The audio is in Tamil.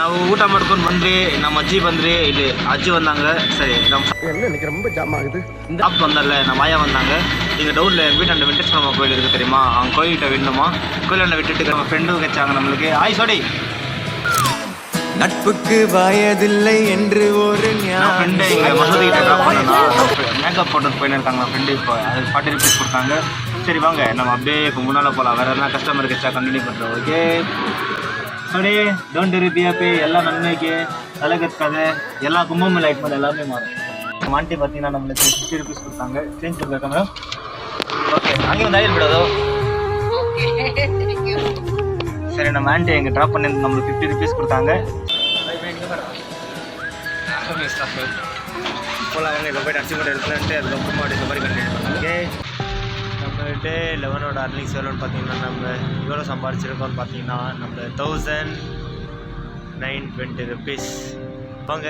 ನಾವು ಊಟ ಮಾಡ್ಕೊಂಡು ಬಂದ್ರಿ. ನಮ್ಮ ಅಜ್ಜಿ ಬಂದ್ರಿ, ಇಲ್ಲಿ ಅಜ್ಜಿ வந்தாங்க. சரி எனக்கு ரொம்ப ஜாம் ஆகுது. டாப் வந்தால நம்ம ஆயா வந்தாங்க. இங்கே டவுனில் வீட்டாண்ட வெங்கடேஸ்வரமா கோயில் இருக்குது தெரியுமா, அவங்க கோயில்கிட்ட விடணுமா. கோயிலாண்ட விட்டுட்டு நம்ம ஃப்ரெண்டும் வச்சாங்க நம்மளுக்கு. ஆய் சோடி நட்புக்கு வயதில்லை என்று ஒரு ஃப்ரெண்டு இங்கே மசூதி கிட்ட ட்ராப் பண்ணா மேக்கப் போட்டு போயின்னு இருக்காங்க ஃப்ரெண்டு. இப்போ அது 40 rupees கொடுத்தாங்க. சரி வாங்க நம்ம அப்படியே இப்போ முன்னால் போகலாம். வேறு எதனா கஸ்டமர் கிச்சா கண்டினியூ பண்ணுறோம். ஓகே சரி டோன்ட் ரிப்பியாப்பே எல்லாம் நன்மைக்கு தலைகற்காது எல்லாம் கும்பமேளா ஆயிட்டு எல்லாமே மாறும். ஆண்டி பார்த்தீங்கன்னா நம்மளுக்கு 50 rupees கொடுத்தாங்க. சேஞ்ச் கொடுக்காங்க. ஓகே அங்கே வந்து ஆயில் விடாதோ. சரி நம்ம ஆண்டி எங்கே ட்ராப் பண்ணி நம்மளுக்கு 50 rupees கொடுத்தாங்க. போகலாம் வாங்க. இப்போ போய்ட்டு அரிசி மட்டும் எடுத்துட்டு அதுக்கப்புறமா அப்படி இந்த மாதிரி கண்டினியூ பண்ணலாம். ஓகே நம்மகிட்ட 11ஓட அர்னிங்ஸ் எவ்வளோன்னு பார்த்தீங்கன்னா நம்ம எவ்வளோ சம்பாரிச்சிருக்கோம்னு பார்த்தீங்கன்னா நம்ம 1920 rupees வாங்க.